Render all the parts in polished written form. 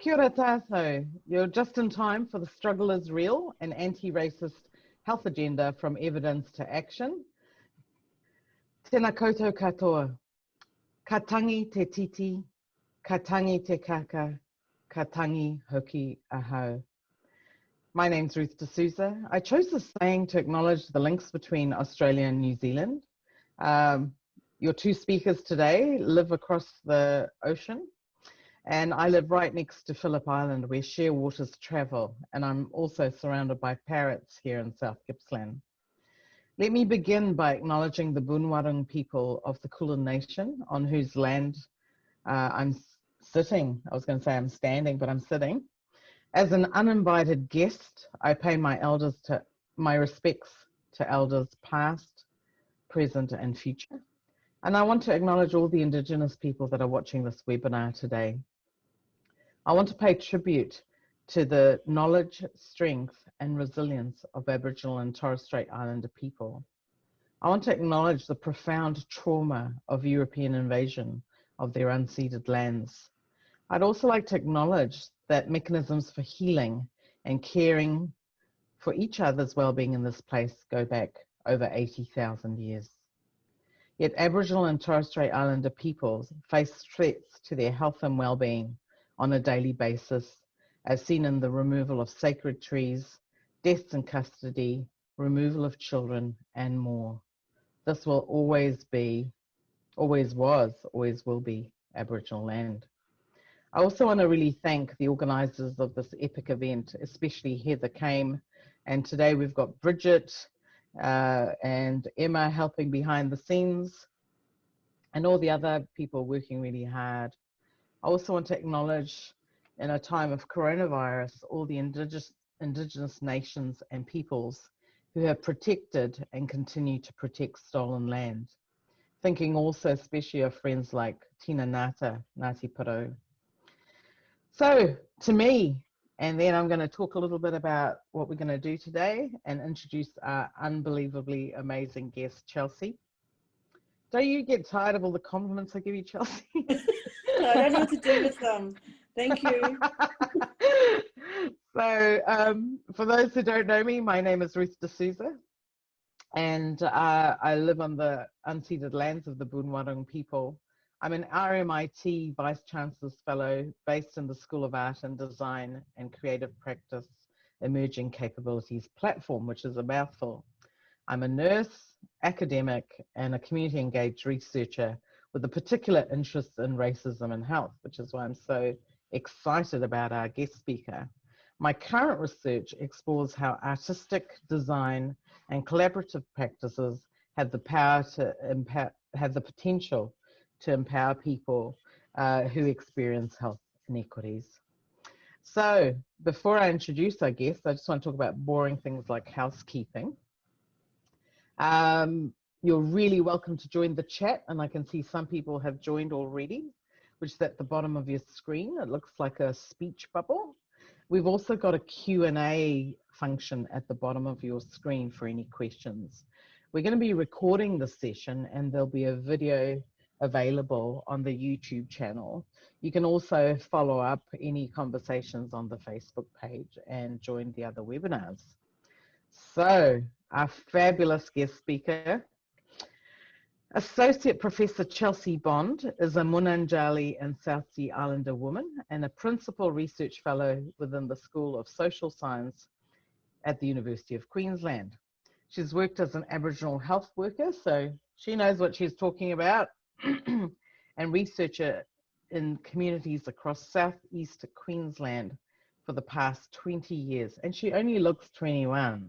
Kia ora tātou. You're just in time for The Struggle is Real, an anti-racist health agenda from evidence to action. Tēnā koutou katoa. Ka tangi te titi, ka tangi te kaka, ka tangi hoki ahau. My name's Ruth De Souza. I chose this saying to acknowledge the links between Australia and New Zealand. Your two speakers today live across the ocean, and I live right next to Phillip Island, where sheer waters travel, and I'm also surrounded by parrots here in South Gippsland. Let me begin by acknowledging the Bunwarung people of the Kulin Nation, on whose land I'm sitting. I was going to say I'm standing, but I'm sitting. As an uninvited guest, I pay my respects to elders past, present, and future. And I want to acknowledge all the Indigenous people that are watching this webinar today. I want to pay tribute to the knowledge, strength, and resilience of Aboriginal and Torres Strait Islander people. I want to acknowledge the profound trauma of European invasion of their unceded lands. I'd also like to acknowledge that mechanisms for healing and caring for each other's well-being in this place go back over 80,000 years. Yet Aboriginal and Torres Strait Islander peoples face threats to their health and well-being on a daily basis, as seen in the removal of sacred trees, deaths in custody, removal of children, and more. This will always be, always was, always will be Aboriginal land. I also want to really thank the organisers of this epic event, especially Heather Kame, and today we've got Bridget and Emma helping behind the scenes, and all the other people working really hard. I also want to acknowledge, in a time of coronavirus, all the Indigenous nations and peoples who have protected and continue to protect stolen land. Thinking also especially of friends like Tina Ngata, Ngāti Porou. So, to me, and then I'm going to talk a little bit about what we're going to do today and introduce our unbelievably amazing guest, Chelsea. Don't you get tired of all the compliments I give you, Chelsea? I don't know what to do with them. Thank you. So, for those who don't know me, my name is Ruth De Souza, and I live on the unceded lands of the Bunwarung people. I'm an RMIT Vice Chancellor's Fellow based in the School of Art and Design and Creative Practice Emerging Capabilities Platform, which is a mouthful. I'm a nurse, academic, and a community engaged researcher with a particular interest in racism and health, which is why I'm so excited about our guest speaker. My current research explores how artistic design and collaborative practices have the power to have the potential to empower people who experience health inequities. So before I introduce our guest, I just want to talk about boring things like housekeeping. You're really welcome to join the chat, and I can see some people have joined already, which is at the bottom of your screen. It looks like a speech bubble. We've also got a Q&A function at the bottom of your screen for any questions. We're going to be recording the session, and there'll be a video available on the YouTube channel. You can also follow up any conversations on the Facebook page and join the other webinars. So, our fabulous guest speaker, Associate Professor Chelsea Bond, is a Munanjali and South Sea Islander woman and a Principal Research Fellow within the School of Social Science at the University of Queensland. She's worked as an Aboriginal health worker, so she knows what she's talking about, and researcher in communities across southeast Queensland for the past 20 years, and she only looks 21,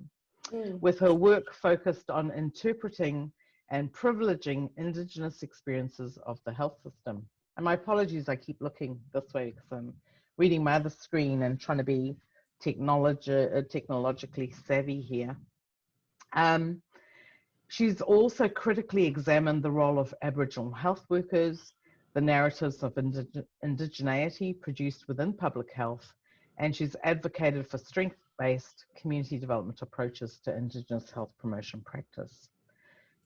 with her work focused on interpreting and privileging Indigenous experiences of the health system. And my apologies, I keep looking this way because I'm reading my other screen and trying to be technologically savvy here. She's also critically examined the role of Aboriginal health workers, the narratives of indigeneity produced within public health, and she's advocated for strength-based community development approaches to Indigenous health promotion practice.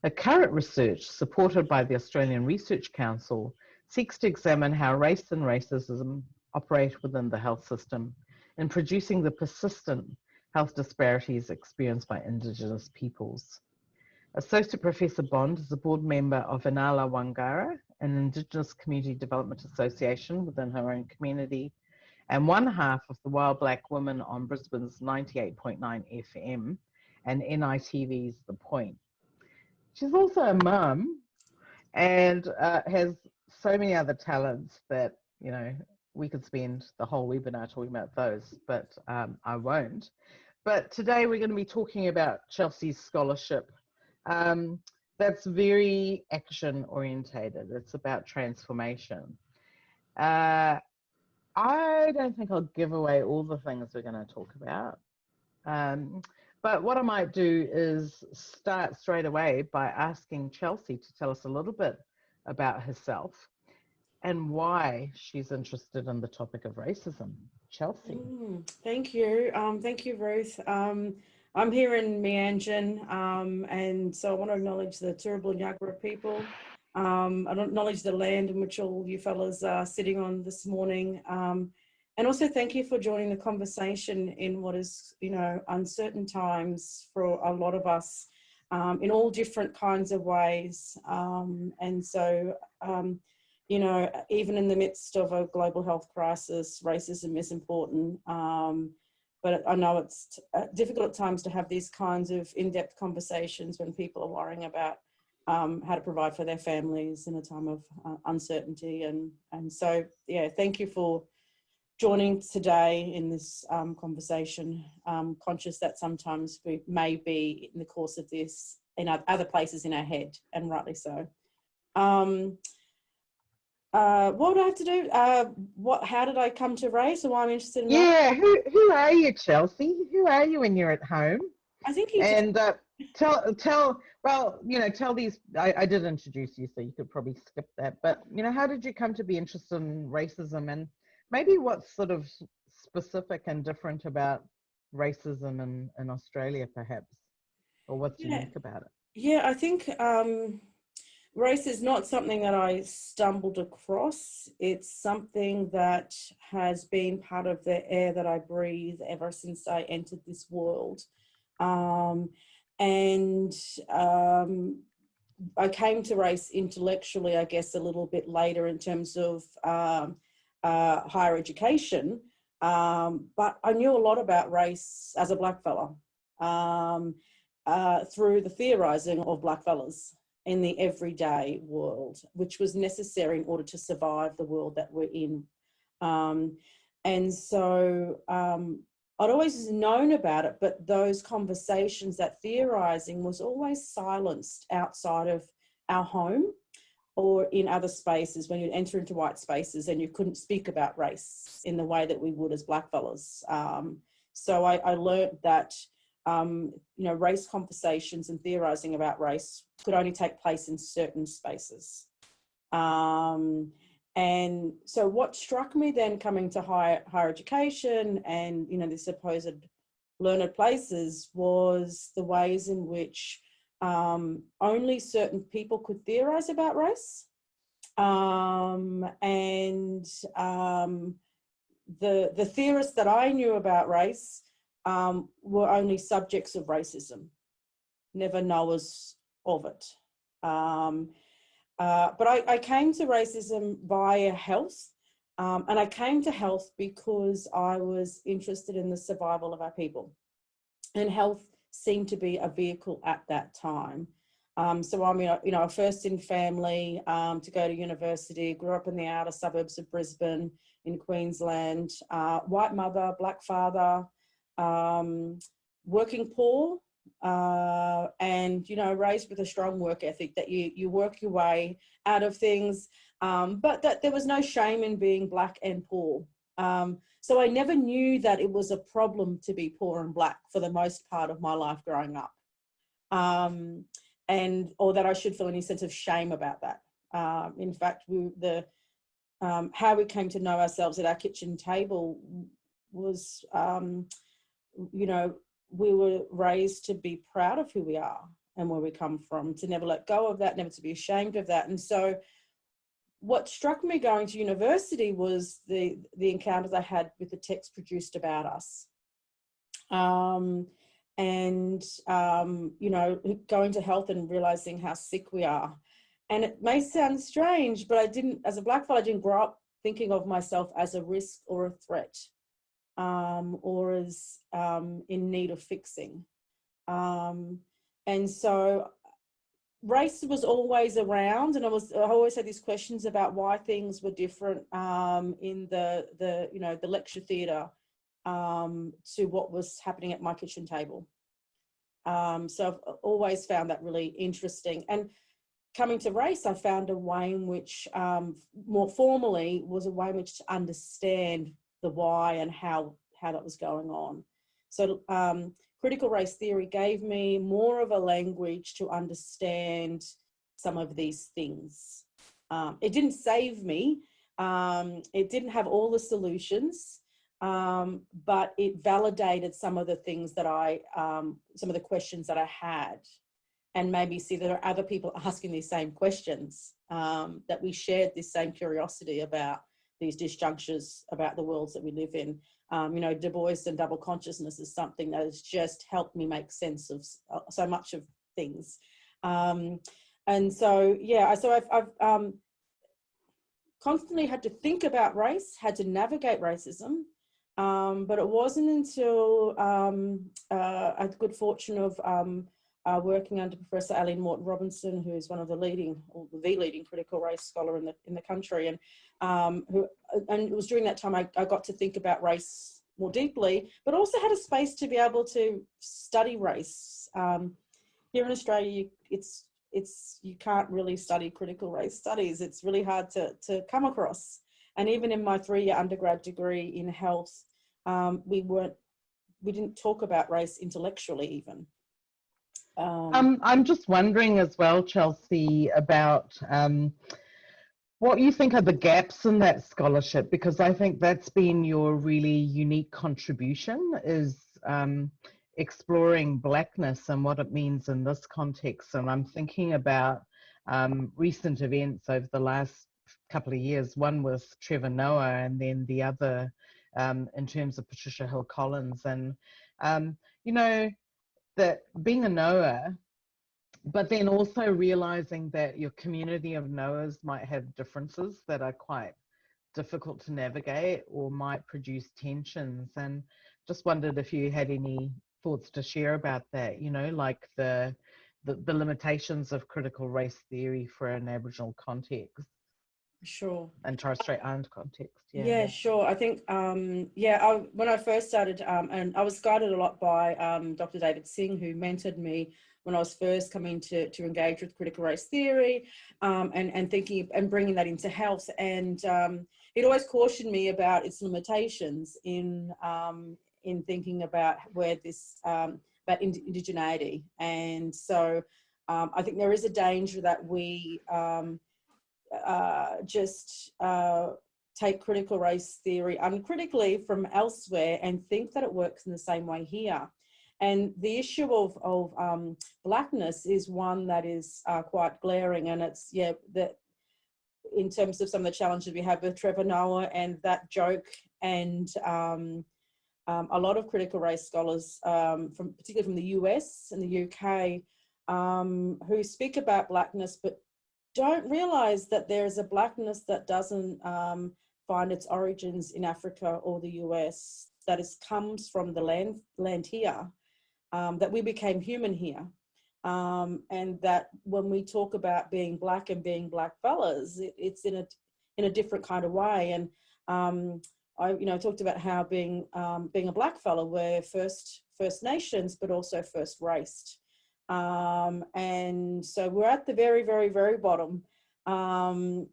Her current research, supported by the Australian Research Council, seeks to examine how race and racism operate within the health system in producing the persistent health disparities experienced by Indigenous peoples. Associate Professor Bond is a board member of Inala Wangara, an Indigenous Community Development Association within her own community, and one half of the Wild Black Women on Brisbane's 98.9 FM and NITV's The Point. She's also a mum and has so many other talents that, you know, we could spend the whole webinar talking about those, but I won't. But today we're going to be talking about Chelsea's scholarship. That's very action orientated. It's about transformation. I don't think I'll give away all the things we're going to talk about. But what I might do is start straight away by asking Chelsea to tell us a little bit about herself and why she's interested in the topic of racism. Chelsea. Thank you. Thank you, Ruth. I'm here in Meanjin, and so I want to acknowledge the Turrbal Niagara people. I acknowledge the land in which all you fellas are sitting on this morning. And also thank you for joining the conversation in what is, you know, uncertain times for a lot of us in all different kinds of ways. And so, you know, even in the midst of a global health crisis, racism is important. But I know it's difficult at times to have these kinds of in-depth conversations when people are worrying about how to provide for their families in a time of uncertainty. And so, yeah, thank you for joining today in this conversation. Conscious that sometimes we may be in the course of this in other places in our head, and rightly so. What do I have to do? How did I come to race? So I'm interested in that. Who are you, Chelsea? Who are you when you're at home? I think you and tell these. I did introduce you, so you could probably skip that. But you know, how did you come to be interested in racism, and maybe what's sort of specific and different about racism in Australia, perhaps, or what's unique about it? Yeah, I think race is not something that I stumbled across. It's something that has been part of the air that I breathe ever since I entered this world. I came to race intellectually, I guess, a little bit later in terms of higher education. But I knew a lot about race as a black fella through the theorising of black fellas in the everyday world, which was necessary in order to survive the world that we're in. And so I'd always known about it, but those conversations, that theorising was always silenced outside of our home or in other spaces when you'd enter into white spaces and you couldn't speak about race in the way that we would as black fellas. So I learned that you know, race conversations and theorising about race could only take place in certain spaces. And so what struck me then coming to higher education and, you know, the supposed learned places was the ways in which only certain people could theorise about race. The theorists that I knew about race were only subjects of racism, never knowers of it. But I came to racism via health, and I came to health because I was interested in the survival of our people, and health seemed to be a vehicle at that time. So I'm, you know, first in family to go to university, grew up in the outer suburbs of Brisbane in Queensland, white mother, black father, working poor, and, you know, raised with a strong work ethic that you work your way out of things, but that there was no shame in being black and poor. So I never knew that it was a problem to be poor and black for the most part of my life growing up, or that I should feel any sense of shame about that. In fact, how we came to know ourselves at our kitchen table was, you know, we were raised to be proud of who we are and where we come from, to never let go of that, never to be ashamed of that. And so what struck me going to university was the encounters I had with the text produced about us. You know, going to health and realizing how sick we are. And it may sound strange, but I didn't, as a black fellow, I didn't grow up thinking of myself as a risk or a threat, or as in need of fixing. And so race was always around, and I always had these questions about why things were different in the you know, the lecture theatre to what was happening at my kitchen table. So I've always found that really interesting. And coming to race, I found a way in which, more formally, was a way in which to understand the why and how that was going on. So critical race theory gave me more of a language to understand some of these things. It didn't save me. It didn't have all the solutions, but it validated some of the things that some of the questions that I had, and maybe see that there are other people asking these same questions, that we shared this same curiosity about these disjunctures about the worlds that we live in. You know, Du Bois and double consciousness is something that has just helped me make sense of so much of things. And so, yeah, so I've constantly had to think about race, had to navigate racism, but it wasn't until I had the good fortune of working under Professor Aileen Morton Robinson, who's one of the leading, or the leading critical race scholar in the country, and it was during that time I got to think about race more deeply, but also had a space to be able to study race. Here in Australia, you can't really study critical race studies. It's really hard to come across. And even in my 3-year undergrad degree in health, we didn't talk about race intellectually even. I'm just wondering as well, Chelsea, about what you think are the gaps in that scholarship, because I think that's been your really unique contribution, is exploring Blackness and what it means in this context. And I'm thinking about recent events over the last couple of years, one with Trevor Noah, and then the other in terms of Patricia Hill Collins. And, you know, that being a Noah, but then also realizing that your community of Noahs might have differences that are quite difficult to navigate or might produce tensions. And just wondered if you had any thoughts to share about that, you know, like the limitations of critical race theory for an Aboriginal context. Sure. And Torres Strait Island context. Yeah, sure. I think, when I first started, and I was guided a lot by Dr. David Singh, who mentored me when I was first coming to engage with critical race theory, and thinking and bringing that into health. And he'd always cautioned me about its limitations in thinking about where this, about indigeneity. And so I think there is a danger that we just take critical race theory uncritically from elsewhere and think that it works in the same way here. And the issue of Blackness is one that is quite glaring, and it's, that in terms of some of the challenges we have with Trevor Noah and that joke, and a lot of critical race scholars, particularly from the US and the UK, who speak about Blackness but don't realise that there is a Blackness that doesn't find its origins in Africa or the US, that comes from the land here, that we became human here, and that when we talk about being Black and being Black fellas, it's in a different kind of way. And I talked about how being a Black fella, we're First Nations, but also first raced. And so we're at the very, very, very bottom. And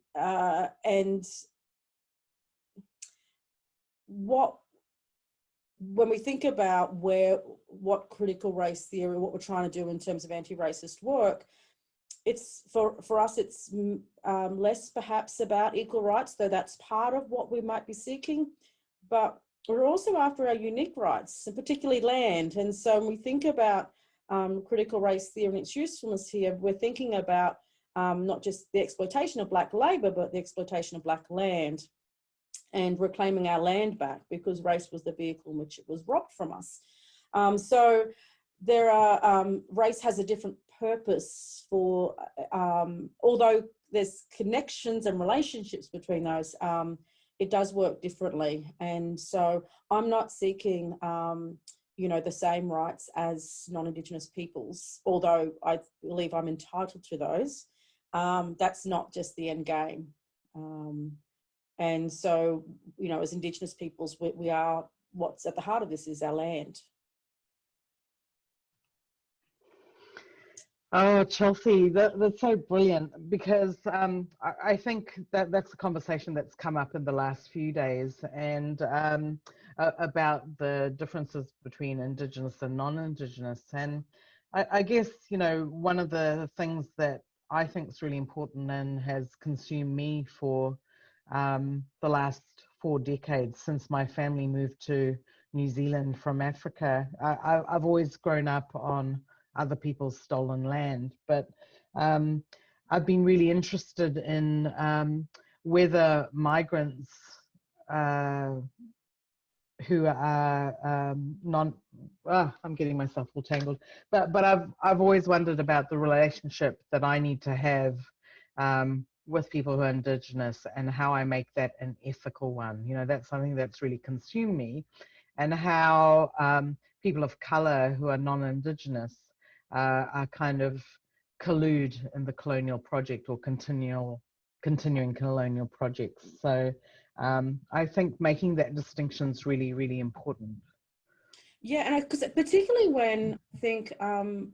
when we think about what critical race theory, what we're trying to do in terms of anti-racist work, it's for us, it's less perhaps about equal rights, though that's part of what we might be seeking, but we're also after our unique rights, and particularly land. And so when we think about critical race theory and its usefulness here, we're thinking about not just the exploitation of black labour, but the exploitation of black land, and reclaiming our land back, because race was the vehicle in which it was robbed from us. So there are, race has a different purpose for, although there's connections and relationships between those, it does work differently. And so I'm not seeking, you know, the same rights as non-Indigenous peoples, although I believe I'm entitled to those. That's not just the end game. And so, you know, as Indigenous peoples, we are, what's at the heart of this is our land. Oh, Chelsea, that's so brilliant, because I think that's a conversation that's come up in the last few days, and about the differences between Indigenous and non-Indigenous. And I guess, you know, one of the things that I think is really important and has consumed me for the last 4 decades since my family moved to New Zealand from Africa, I've always grown up on other people's stolen land, but I've been really interested in whether migrants who are I'm getting myself all tangled, but I've always wondered about the relationship that I need to have with people who are Indigenous, and how I make that an ethical one. You know, that's something that's really consumed me, and how people of colour who are non-Indigenous are kind of collude in the colonial project, or continuing colonial projects. So I think making that distinction is really, really important. Yeah, and because particularly when I think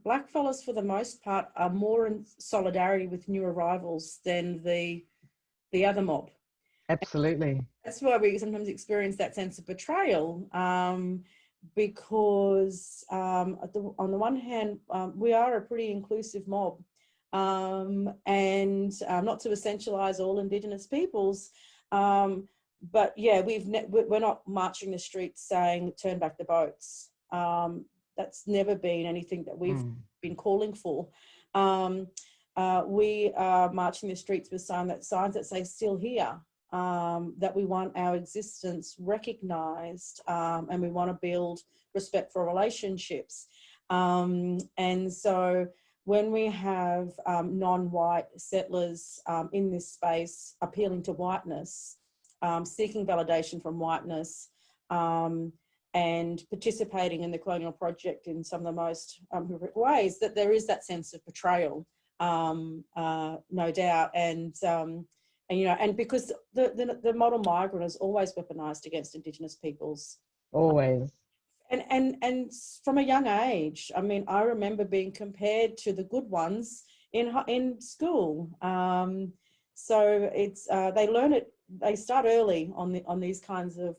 black fellas, for the most part, are more in solidarity with new arrivals than the other mob. Absolutely. That's why we sometimes experience that sense of betrayal, because on the one hand, we are a pretty inclusive mob, and not to essentialise all Indigenous peoples, but yeah, we're not marching the streets saying turn back the boats. That's never been anything that we've been calling for. We are marching the streets with signs that say still here, that we want our existence recognised, and we want to build respectful relationships. And so when we have non-white settlers in this space appealing to whiteness, seeking validation from whiteness, and participating in the colonial project in some of the most horrific ways, that there is that sense of betrayal, no doubt. And you know, and because the model migrant is always weaponised against Indigenous peoples. Always. And from a young age, I mean, I remember being compared to the good ones in school. So it's they learn it. They start early on these kinds of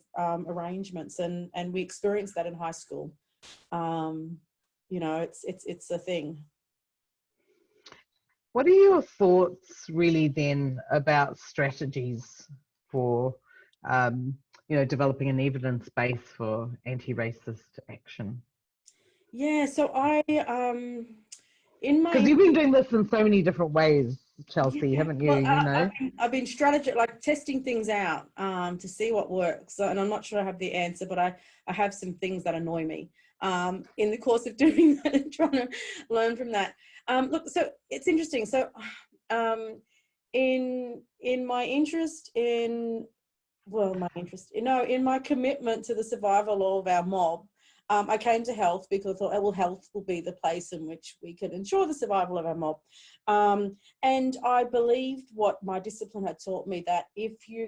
arrangements, and we experience that in high school. You know, it's a thing. What are your thoughts really then about strategies for you know, developing an evidence base for anti-racist action? Yeah, so I because you've been doing this in so many different ways, Chelsea, haven't you? Well, you know, I've been strategic, like testing things out to see what works. So, and I'm not sure I have the answer, but I have some things that annoy me in the course of doing that and trying to learn from that. Look, so it's interesting. So in my interest in, in my commitment to the survival of our mob, I came to health because I thought, oh, well, health will be the place in which we can ensure the survival of our mob. And I believed what my discipline had taught me, that if you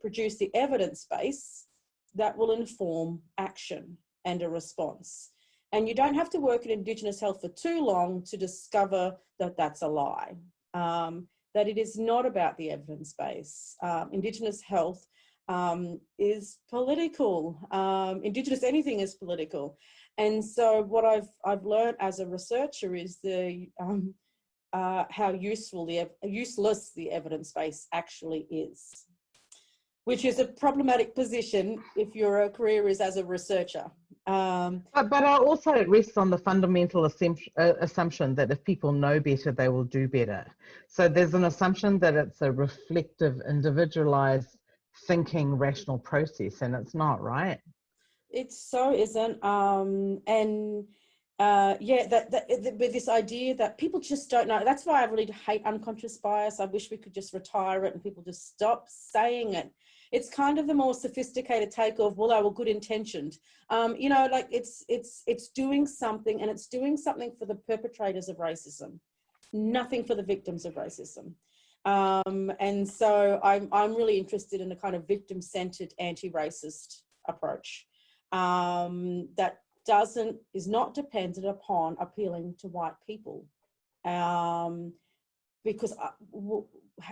produce the evidence base, that will inform action and a response. And you don't have to work in Indigenous health for too long to discover that that's a lie, that it is not about the evidence base. Indigenous health is political. Indigenous anything is political. And so what I've learned as a researcher is how useless the evidence base actually is, which is a problematic position if your career is as a researcher. But also it rests on the fundamental assumption that if people know better, they will do better. So there's an assumption that it's a reflective, individualized, thinking, rational process, and it's not, right? It so isn't. With this idea that people just don't know. That's why I really hate unconscious bias. I wish we could just retire it and people just stop saying it. It's kind of the more sophisticated take of, well, they were good intentioned. You know, like it's doing something, and it's doing something for the perpetrators of racism, nothing for the victims of racism. And so I'm really interested in a kind of victim-centered anti-racist approach that is not dependent upon appealing to white people. Because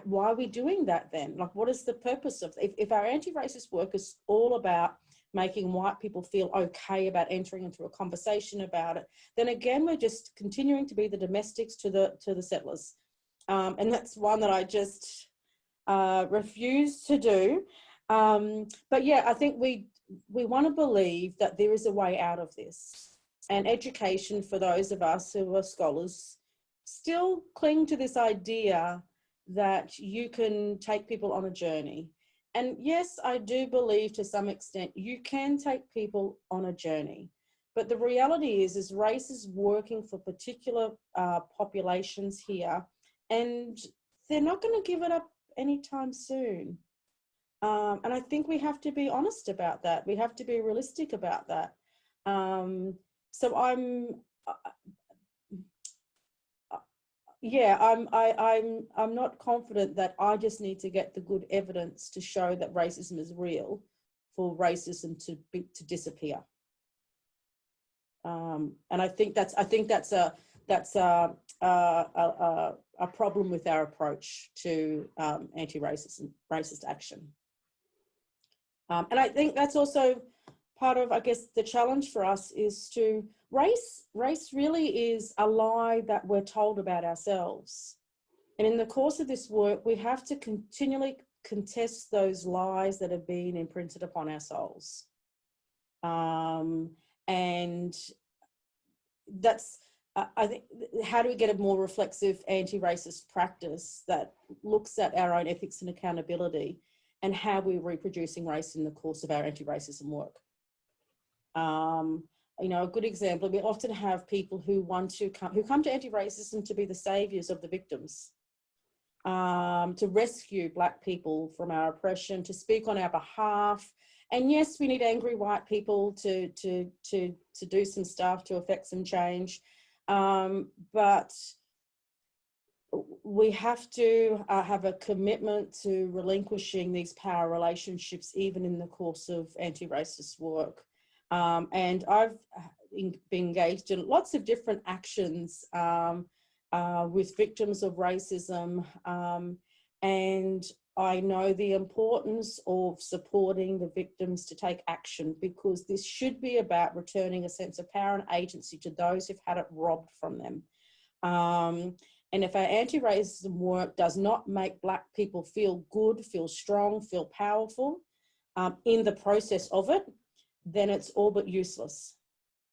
why are we doing that then? Like, what is the purpose of, if our anti-racist work is all about making white people feel okay about entering into a conversation about it, then again, we're just continuing to be the domestics to the settlers. And that's one that I just refuse to do. But yeah, I think we want to believe that there is a way out of this. And education, for those of us who are scholars, still cling to this idea that you can take people on a journey. And yes, I do believe to some extent you can take people on a journey. But the reality is race is working for particular populations here, and they're not going to give it up anytime soon. And I think we have to be honest about that. We have to be realistic about that. So I'm not confident that I just need to get the good evidence to show that racism is real for racism to disappear. And I think that's a problem with our approach to racist action. And I think that's also part of, I guess, the challenge for us is to race really is a lie that we're told about ourselves. And in the course of this work, we have to continually contest those lies that have been imprinted upon our souls. And that's, I think, how do we get a more reflexive anti-racist practice that looks at our own ethics and accountability and how we're reproducing race in the course of our anti-racism work? You know, a good example, we often have people who come to anti-racism to be the saviors of the victims, to rescue Black people from our oppression, to speak on our behalf. And yes, we need angry white people to do some stuff to affect some change. But we have to have a commitment to relinquishing these power relationships, even in the course of anti-racist work. And I've been engaged in lots of different actions with victims of racism. And I know the importance of supporting the victims to take action, because this should be about returning a sense of power and agency to those who've had it robbed from them. And if our anti-racism work does not make Black people feel good, feel strong, feel powerful in the process of it, then it's all but useless.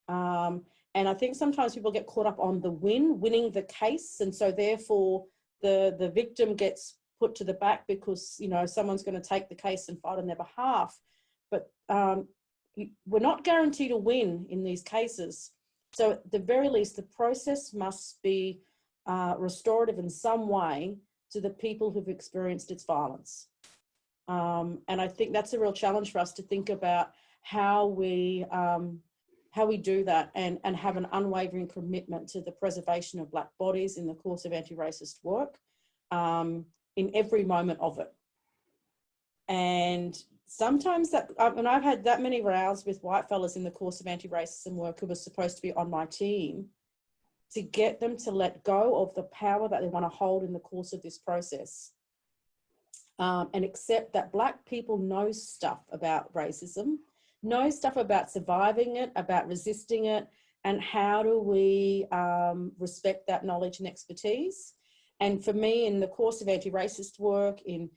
And I think sometimes people get caught up on the winning the case. And so therefore the victim gets put to the back because, you know, someone's going to take the case and fight on their behalf. But we're not guaranteed to win in these cases. So at the very least, the process must be restorative in some way to the people who've experienced its violence. And I think that's a real challenge for us to think about how we do that and have an unwavering commitment to the preservation of Black bodies in the course of anti-racist work in every moment of it. And sometimes that, and I've had that many rows with white fellas in the course of anti-racism work who were supposed to be on my team, to get them to let go of the power that they want to hold in the course of this process. And accept that Black people know stuff about racism, know stuff about surviving it, about resisting it, and how do we respect that knowledge and expertise. And for me, in the course of anti-racist work, in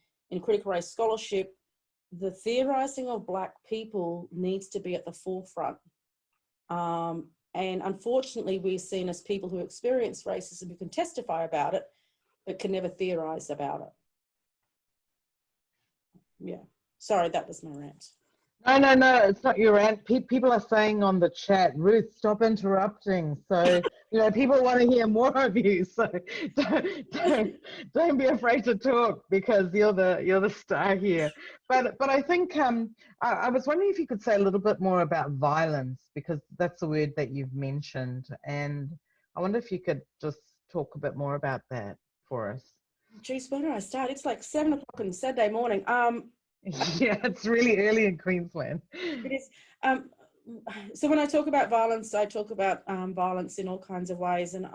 critical race scholarship, the theorising of Black people needs to be at the forefront. And unfortunately, we're seen as people who experience racism, who can testify about it, but can never theorize about it. Yeah, sorry, that was my rant. No, it's not your rant. People are saying on the chat, Ruth, stop interrupting. So, people want to hear more of you. So don't be afraid to talk, because you're the star here. But I think I was wondering if you could say a little bit more about violence, because that's a word that you've mentioned. And I wonder if you could just talk a bit more about that for us. Geez, when do I start? It's like 7 o'clock on Saturday morning. Yeah, it's really early in Queensland. It is. So when I talk about violence, I talk about violence in all kinds of ways, and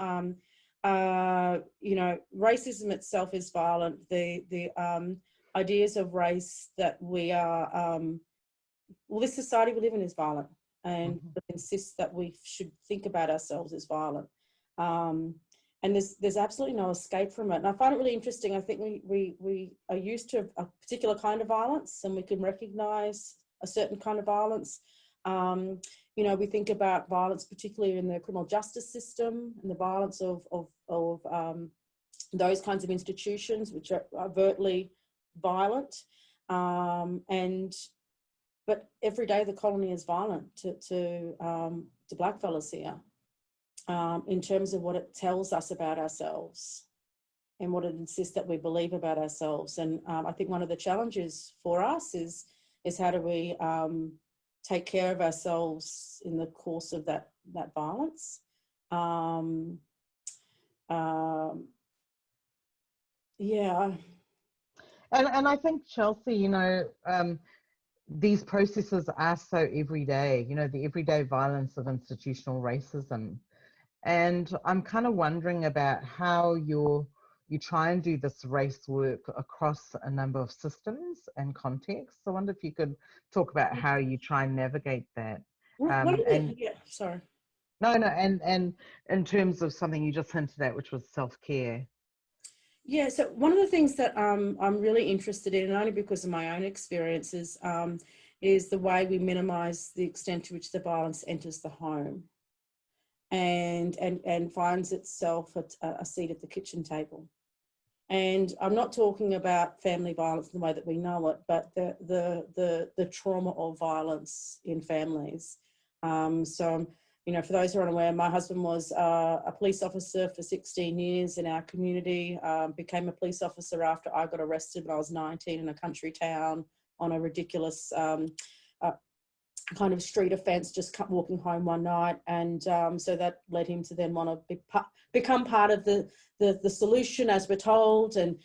racism itself is violent. The ideas of race that we are, this society we live in is violent, and insists that we should think about ourselves as violent. And there's absolutely no escape from it. And I find it really interesting. I think we are used to a particular kind of violence, and we can recognize a certain kind of violence. We think about violence, particularly in the criminal justice system, and the violence of those kinds of institutions, which are overtly violent. But every day the colony is violent to blackfellas here. In terms of what it tells us about ourselves and what it insists that we believe about ourselves. And I think one of the challenges for us is how do we take care of ourselves in the course of that violence. Yeah. And I think, Chelsea, these processes are so everyday, the everyday violence of institutional racism. And I'm kind of wondering about how you try and do this race work across a number of systems and contexts. I wonder if you could talk about how you try and navigate that. Sorry. No, and in terms of something you just hinted at, which was self-care. Yeah, so one of the things that I'm really interested in, and only because of my own experiences, is the way we minimise the extent to which the violence enters the home and finds itself at a seat at the kitchen table. And I'm not talking about family violence in the way that we know it, but the trauma of violence in families. So, for those who are unaware, my husband was a police officer for 16 years in our community, became a police officer after I got arrested when I was 19 in a country town on a ridiculous kind of street offence, just walking home one night. And so that led him to then want to become part of the solution, as we're told, and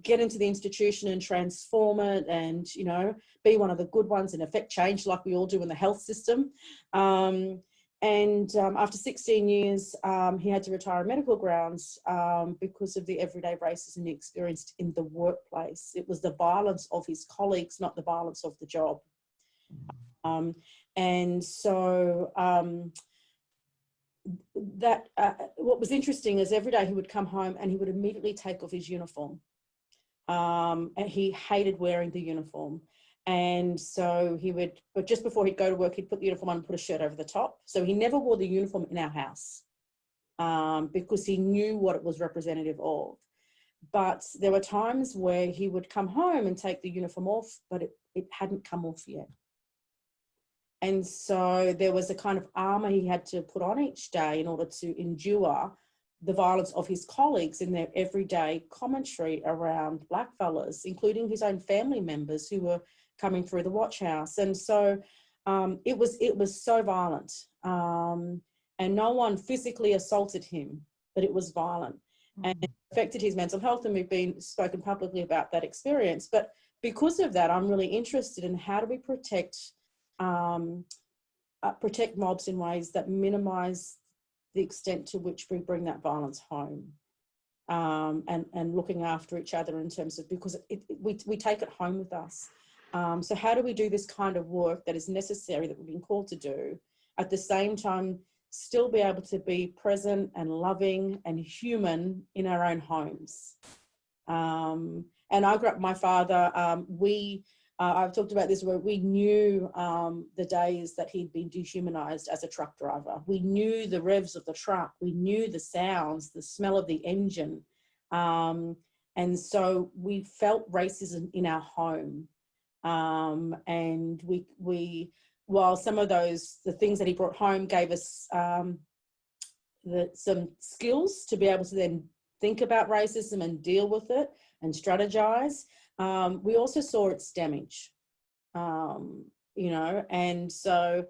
get into the institution and transform it, and be one of the good ones and affect change like we all do in the health system. After 16 years, he had to retire on medical grounds because of the everyday racism he experienced in the workplace. It was the violence of his colleagues, not the violence of the job. What was interesting is every day he would come home and he would immediately take off his uniform. And he hated wearing the uniform. And so but just before he'd go to work, he'd put the uniform on and put a shirt over the top. So he never wore the uniform in our house because he knew what it was representative of. But there were times where he would come home and take the uniform off, but it hadn't come off yet. And so there was a kind of armour he had to put on each day in order to endure the violence of his colleagues in their everyday commentary around blackfellas, including his own family members who were coming through the watch house. And so it was so violent. And no one physically assaulted him, but it was violent. And it affected his mental health, and we've spoken publicly about that experience. But because of that, I'm really interested in how do we protect mobs in ways that minimise the extent to which we bring that violence home, and looking after each other in terms of, because we take it home with us. So how do we do this kind of work that is necessary, that we've been called to do, at the same time still be able to be present and loving and human in our own homes? And I grew up, my father, we I've talked about this where we knew the days that he'd been dehumanized as a truck driver. We knew the revs of the truck. We knew the sounds, the smell of the engine. And so we felt racism in our home. And we, while some of the things that he brought home gave us some skills to be able to then think about racism and deal with it and strategize, we also saw its damage, you know, and so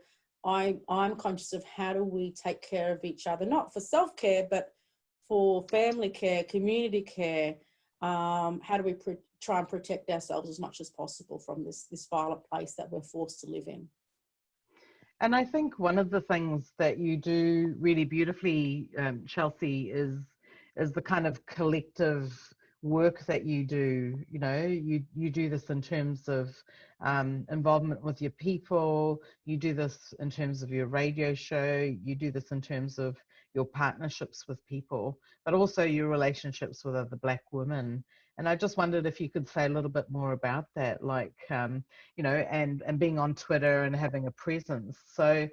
I'm conscious of how do we take care of each other, not for self-care, but for family care, community care. How do we try and protect ourselves as much as possible from this violent place that we're forced to live in? And I think one of the things that you do really beautifully, Chelsea, is the kind of collective work that you do. You know, you do this in terms of involvement with your people, you do this in terms of your radio show, you do this in terms of your partnerships with people, but also your relationships with other Black women. And I just wondered if you could say a little bit more about that, like, you know, and being on Twitter and having a presence. So,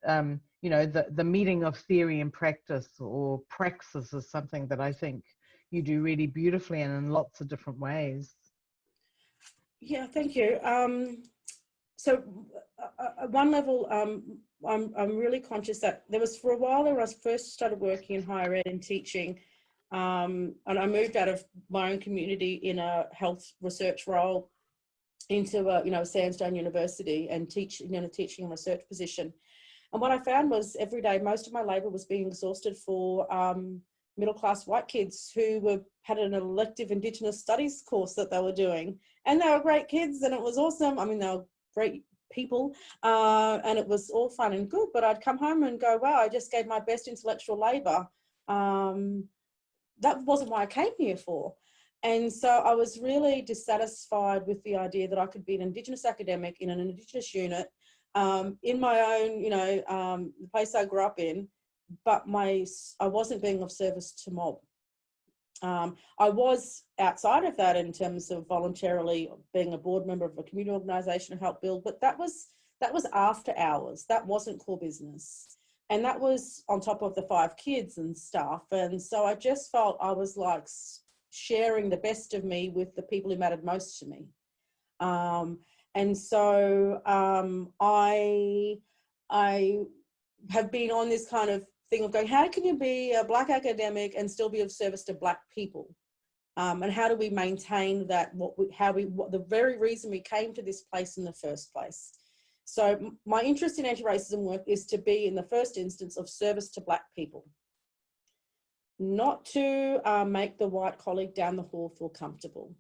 you know, the meeting of theory and practice, or praxis, is something that I think you do really beautifully and in lots of different ways. Yeah, thank you. So at one level, I'm really conscious that there was, for a while there, I first started working in higher ed and teaching, and I moved out of my own community in a health research role into a, you know, Sandstone University and teaching and research position. And what I found was every day, most of my labour was being exhausted for middle-class white kids who had an elective Indigenous studies course that they were doing. And they were great kids and it was awesome. I mean, they were great people and it was all fun and good, but I'd come home and go, wow, I just gave my best intellectual labour. That wasn't what I came here for. And so I was really dissatisfied with the idea that I could be an Indigenous academic in an Indigenous unit in my own, you know, the place I grew up in, but I wasn't being of service to mob. I was outside of that in terms of voluntarily being a board member of a community organisation to help build, but that was after hours. That wasn't core business. And that was on top of the 5 kids and stuff. And so I just felt I was like sharing the best of me with the people who mattered most to me. And so I have been on this kind of thing of going, how can you be a Black academic and still be of service to Black people? And how do we maintain that, the very reason we came to this place in the first place? So my interest in anti-racism work is to be, in the first instance, of service to Black people. Not to make the white colleague down the hall feel comfortable.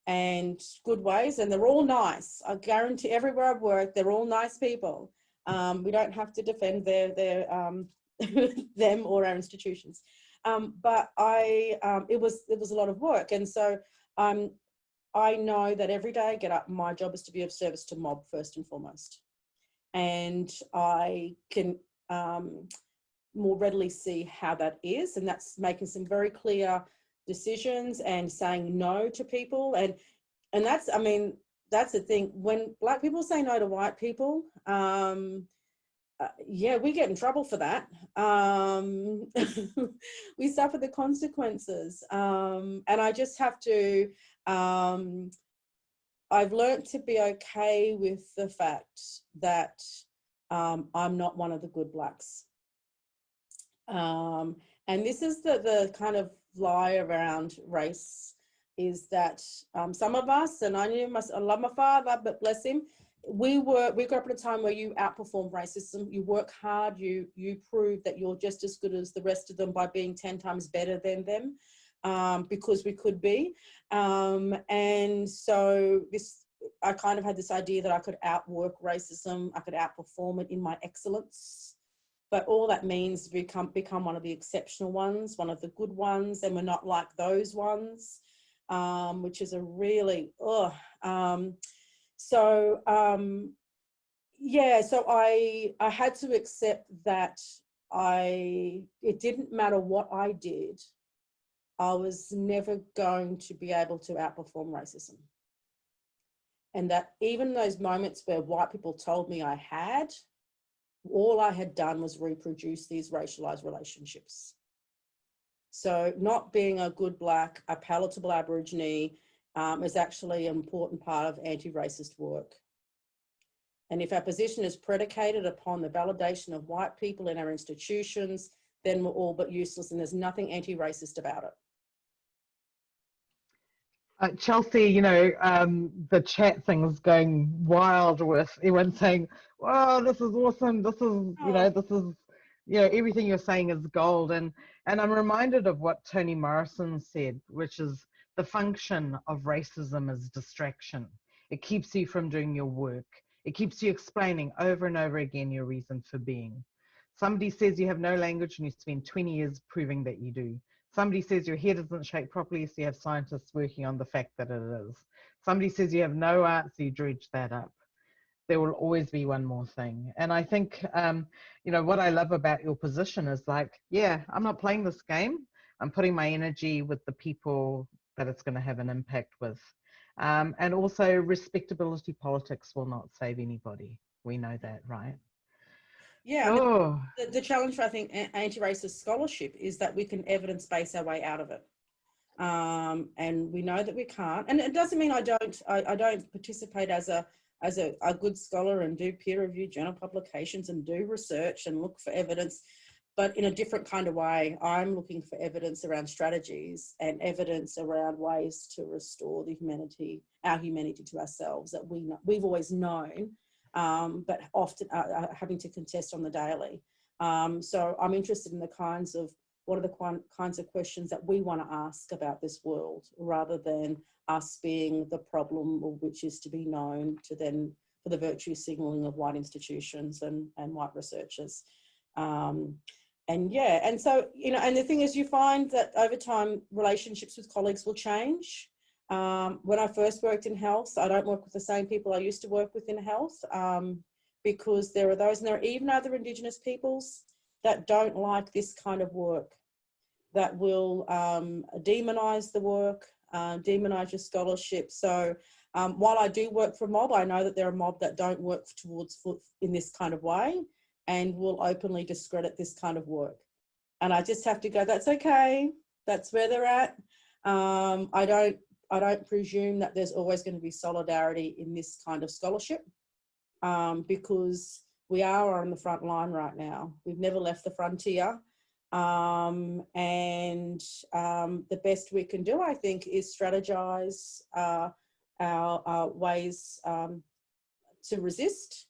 And good ways, and they're all nice. I guarantee everywhere I've worked, they're all nice people. We don't have to defend their them or our institutions. But it was a lot of work. And so I know that every day I get up, my job is to be of service to mob first and foremost. And I can more readily see how that is. And that's making some very clear decisions and saying no to people. And that's, I mean, that's the thing. When Black people say no to white people, yeah, we get in trouble for that. We suffer the consequences. And I just have to, I've learned to be okay with the fact that I'm not one of the good Blacks. And this is the kind of lie around race, is that some of us, and I love my father, but bless him, we grew up at a time where you outperform racism. You work hard, you prove that you're just as good as the rest of them by being 10 times better than them, because we could be. And so I kind of had this idea that I could outwork racism, I could outperform it in my excellence. But all that means become one of the exceptional ones, one of the good ones, and we're not like those ones, which is a really, yeah, so I had to accept that it didn't matter what I did, I was never going to be able to outperform racism. And that even those moments where white people told me I had, all I had done was reproduce these racialized relationships. So not being a good Black, a palatable Aborigine is actually an important part of anti-racist work. And if our position is predicated upon the validation of white people in our institutions, then we're all but useless, and there's nothing anti-racist about it. Chelsea, you know, the chat thing's going wild with everyone saying, "Wow, this is awesome! This is, you know, this is, you know, everything you're saying is gold." And I'm reminded of what Toni Morrison said, which is the function of racism is distraction. It keeps you from doing your work. It keeps you explaining over and over again your reason for being. Somebody says you have no language and you spend 20 years proving that you do. Somebody says your head isn't shaped properly, so you have scientists working on the fact that it is. Somebody says you have no art, so you dredge that up. There will always be one more thing. And I think, you know, what I love about your position is like, yeah, I'm not playing this game. I'm putting my energy with the people that it's going to have an impact with. And also respectability politics will not save anybody. We know that, right? Yeah, I mean, the challenge for, I think, anti-racist scholarship is that we can evidence-base our way out of it. And we know that we can't. And it doesn't mean I don't participate as a good scholar and do peer-reviewed journal publications and do research and look for evidence, but in a different kind of way. I'm looking for evidence around strategies and evidence around ways to restore our humanity to ourselves that we've always known, but often having to contest on the daily. So I'm interested in the kinds of, what are the kinds of questions that we want to ask about this world, rather than us being the problem, which is to be known to then for the virtue signaling of white institutions and white researchers. And so, you know, and the thing is, you find that over time, relationships with colleagues will change. When I first worked in health, I don't work with the same people I used to work with in health, because there are those, and there are even other Indigenous peoples that don't like this kind of work, that will demonise the work, demonise your scholarship. So while I do work for a mob, I know that there are mob that don't work in this kind of way and will openly discredit this kind of work. And I just have to go, that's okay, that's where they're at. I don't presume that there's always going to be solidarity in this kind of scholarship, because we are on the front line right now. We've never left the frontier. And the best we can do, I think, is strategize our ways to resist,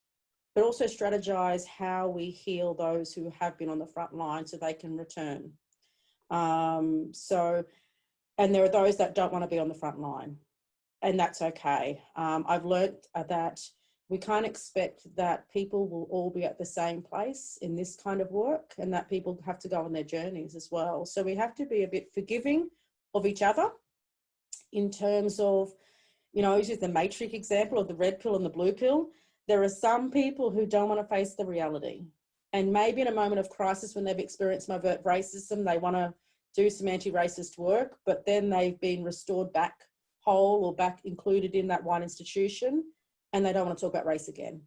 but also strategize how we heal those who have been on the front line so they can return. And there are those that don't want to be on the front line, and that's okay. I've learned that we can't expect that people will all be at the same place in this kind of work, and that people have to go on their journeys as well. So we have to be a bit forgiving of each other in terms of, you know, use the matrix example of the red pill and the blue pill. There are some people who don't want to face the reality. And maybe in a moment of crisis, when they've experienced overt racism, they want to do some anti-racist work, but then they've been restored back whole or back included in that one institution, and they don't want to talk about race again.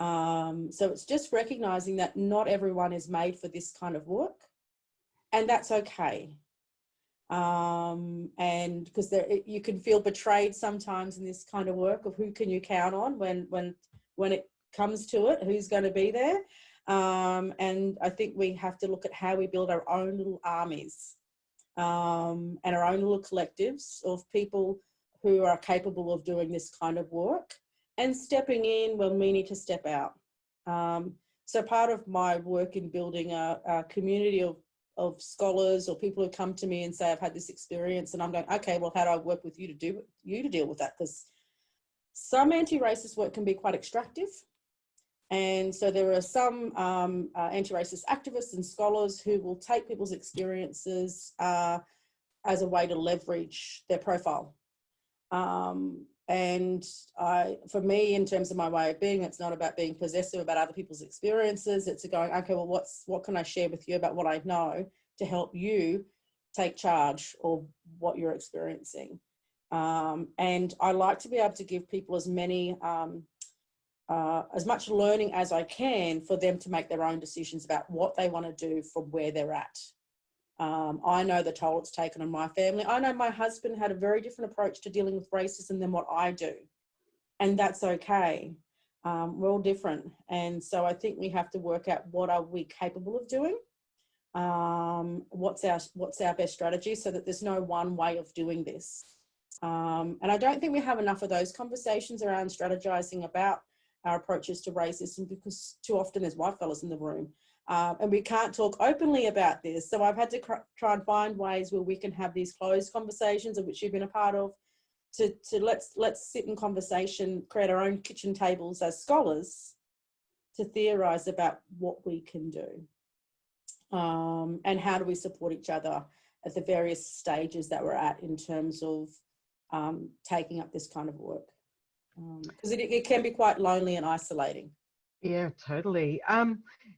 So it's just recognizing that not everyone is made for this kind of work, and that's okay. And because you can feel betrayed sometimes in this kind of work of who can you count on when it comes to it, who's going to be there. And I think we have to look at how we build our own little armies, and our own little collectives of people who are capable of doing this kind of work and stepping in when we need to step out. So part of my work in building a community of scholars or people who come to me and say, I've had this experience, and I'm going, okay, well, how do I work with you to deal with that? Because some anti-racist work can be quite extractive. And so there are some anti-racist activists and scholars who will take people's experiences as a way to leverage their profile. And for me, in terms of my way of being, it's not about being possessive about other people's experiences. It's going, okay, well, what can I share with you about what I know to help you take charge of what you're experiencing? And I like to be able to give people as much learning as I can for them to make their own decisions about what they want to do from where they're at. I know the toll it's taken on my family. I know my husband had a very different approach to dealing with racism than what I do. And that's okay. We're all different. And so I think we have to work out what are we capable of doing? What's our best strategy, so that there's no one way of doing this. And I don't think we have enough of those conversations around strategizing about our approaches to racism, because too often there's white fellas in the room. And we can't talk openly about this. So I've had to try and find ways where we can have these closed conversations, of which you've been a part of, to let's sit in conversation, create our own kitchen tables as scholars to theorize about what we can do. And how do we support each other at the various stages that we're at in terms of taking up this kind of work. Because it can be quite lonely and isolating. Yeah, totally.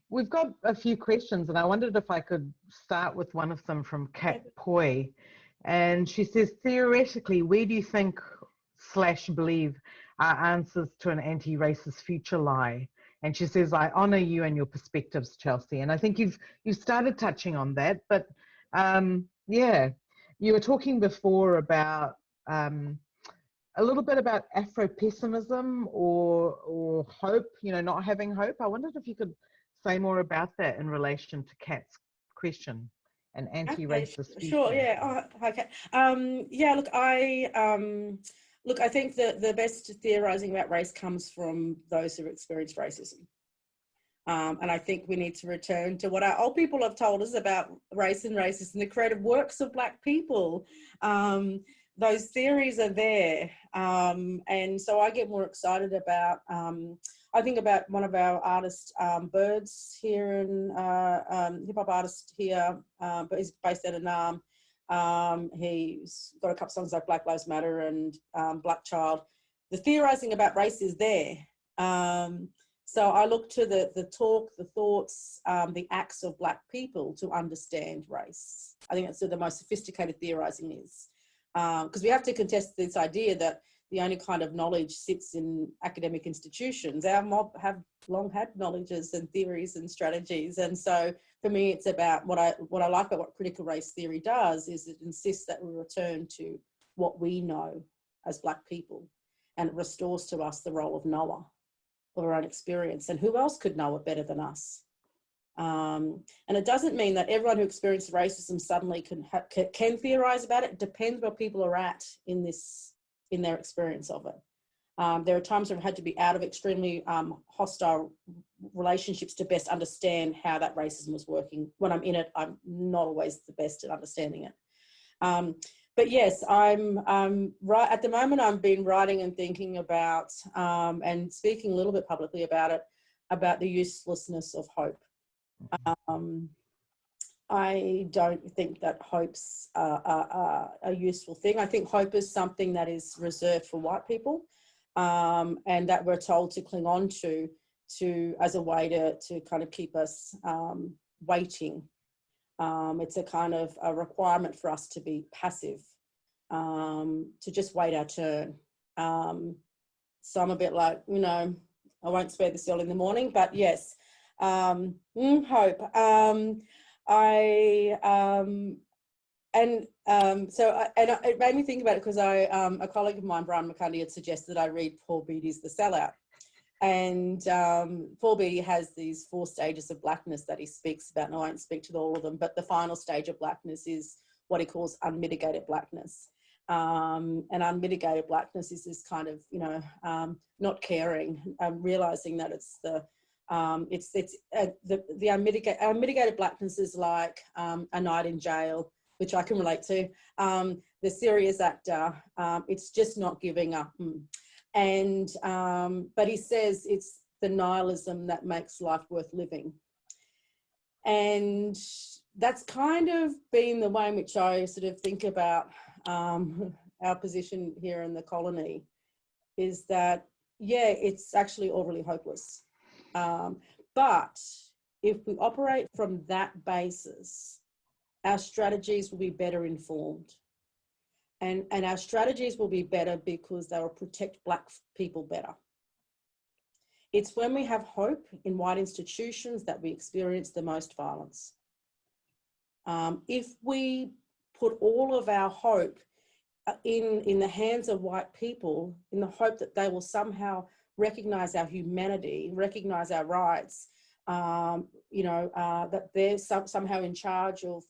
We've got a few questions, and I wondered if I could start with one of them from Kat Poi. And she says, theoretically, where do you think / believe our answers to an anti-racist future lie? And she says, I honour you and your perspectives, Chelsea. And I think you've started touching on that, but yeah, you were talking before about a little bit about Afro-pessimism or hope, not having hope. I wondered if you could say more about that in relation to Kat's question, an anti-racist future. Sure, yeah. Oh, okay. Yeah, look, I think that the best theorizing about race comes from those who experienced racism. And I think we need to return to what our old people have told us about race and racism, the creative works of Black people. Those theories are there. And so I get more excited about, I think about one of our artists, Birds here, in hip-hop artist here, but he's based out of Nam. He's got a couple songs like Black Lives Matter and Black Child. The theorizing about race is there. So I look to the talk, the thoughts, the acts of Black people to understand race. I think that's where the most sophisticated theorizing is. Because we have to contest this idea that the only kind of knowledge sits in academic institutions. Our mob have long had knowledges and theories and strategies. And so for me, it's about what I like about what critical race theory does is it insists that we return to what we know as Black people, and it restores to us the role of knower of our own experience, and who else could know it better than us? And it doesn't mean that everyone who experienced racism suddenly can theorize about it. It depends where people are at in their experience of it. There are times where I've had to be out of extremely hostile relationships to best understand how that racism was working. When I'm in it, I'm not always the best at understanding it. But yes, I'm right at the moment. I've been writing and thinking about and speaking a little bit publicly about it, about the uselessness of hope. I don't think that hope's a useful thing. I think hope is something that is reserved for white people, and that we're told to cling on to as a way to kind of keep us waiting. It's a kind of a requirement for us to be passive, to just wait our turn. So I'm a bit like, I won't spare this early in the morning, but yes, hope. It made me think about it because a colleague of mine, Brian McCundy, had suggested I read Paul Beattie's The Sellout. And Paul Beattie has these 4 stages of blackness that he speaks about, and I won't speak to all of them, but the final stage of blackness is what he calls unmitigated blackness. And unmitigated blackness is this kind of, not caring, realizing that it's the unmitigated blackness is like a night in jail, which I can relate to. The serious actor, it's just not giving up. And but he says it's the nihilism that makes life worth living. And that's kind of been the way in which I sort of think about our position here in the colony, is that, yeah, it's actually all really hopeless. But if we operate from that basis, our strategies will be better informed. And our strategies will be better because they will protect Black people better. It's when we have hope in white institutions that we experience the most violence. If we put all of our hope in the hands of white people, in the hope that they will somehow recognize our humanity, recognize our rights, that they're somehow in charge of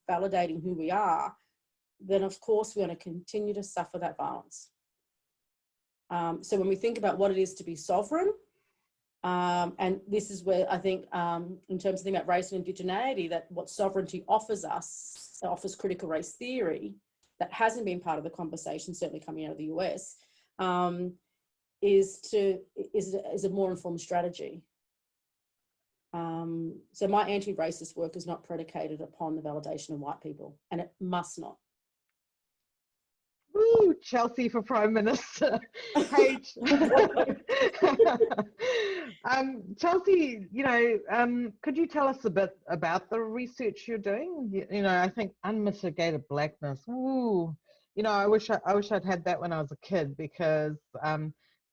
validating who we are, then of course we're going to continue to suffer that violence. So when we think about what it is to be sovereign, and this is where I think, in terms of thinking about race and indigeneity, that what sovereignty offers us, it offers critical race theory that hasn't been part of the conversation, certainly coming out of the US, is a more informed strategy. So my anti-racist work is not predicated upon the validation of white people, and it must not. Woo, Chelsea for Prime Minister. Hey, Chelsea, could you tell us a bit about the research you're doing? I think unmitigated blackness. Ooh, I wish I'd had that when I was a kid, because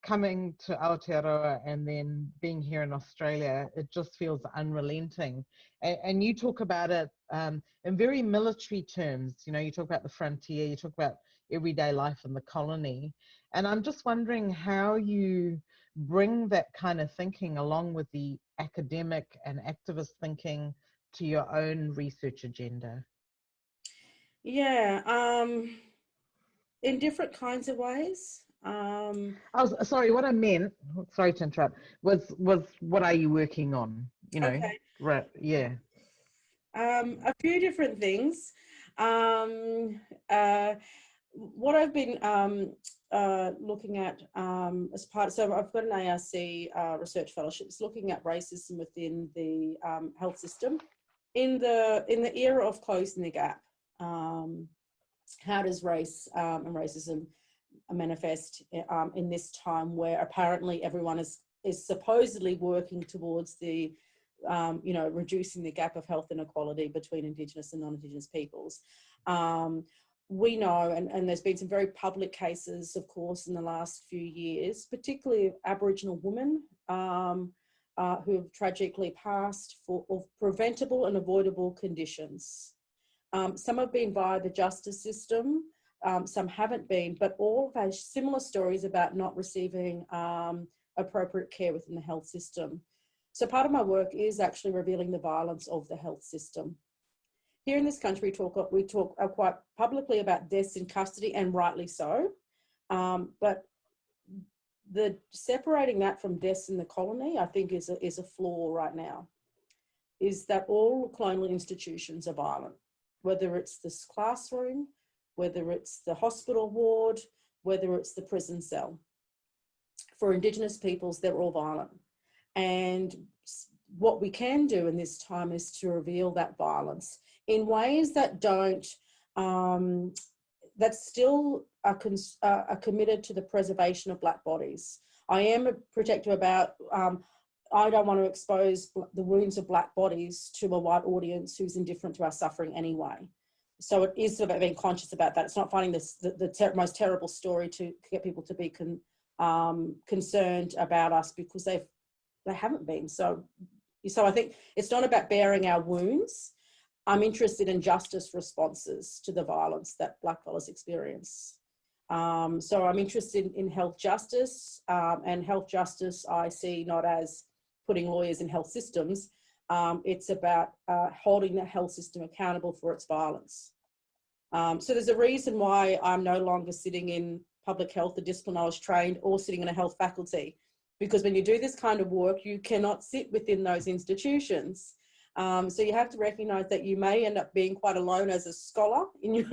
coming to Aotearoa and then being here in Australia, it just feels unrelenting. And you talk about it in very military terms. You talk about the frontier, you talk about everyday life in the colony. And I'm just wondering how you bring that kind of thinking along with the academic and activist thinking to your own research agenda. Yeah, in different kinds of ways. Sorry, what I meant, sorry to interrupt, was what are you working on? Okay. Right, yeah. A few different things. What I've been looking at as part, so I've got an ARC research fellowship. It's looking at racism within the health system in the era of closing the gap. How does race and racism manifest in this time where apparently everyone is supposedly working towards the reducing the gap of health inequality between Indigenous and non-Indigenous peoples. We know, and there's been some very public cases, of course, in the last few years, particularly Aboriginal women who have tragically passed of preventable and avoidable conditions. Some have been via the justice system, some haven't been, but all have had similar stories about not receiving appropriate care within the health system. So part of my work is actually revealing the violence of the health system. Here in this country, we talk quite publicly about deaths in custody, and rightly so. But the separating that from deaths in the colony, I think, is a flaw right now. Is that all colonial institutions are violent, whether it's this classroom, whether it's the hospital ward, whether it's the prison cell. For Indigenous peoples, they're all violent. And what we can do in this time is to reveal that violence in ways that don't, that still are committed to the preservation of Black bodies. I am protective about, I don't want to expose the wounds of Black bodies to a white audience who's indifferent to our suffering anyway. So it is about being conscious about that. It's not finding the most terrible story to get people to be concerned about us, because they haven't been. So I think it's not about bearing our wounds. I'm interested in justice responses to the violence that Black fellas experience. So I'm interested in health justice, and health justice I see not as putting lawyers in health systems. It's about holding the health system accountable for its violence. So there's a reason why I'm no longer sitting in public health or discipline I was trained, or sitting in a health faculty, because when you do this kind of work, you cannot sit within those institutions. So you have to recognise that you may end up being quite alone as a scholar in your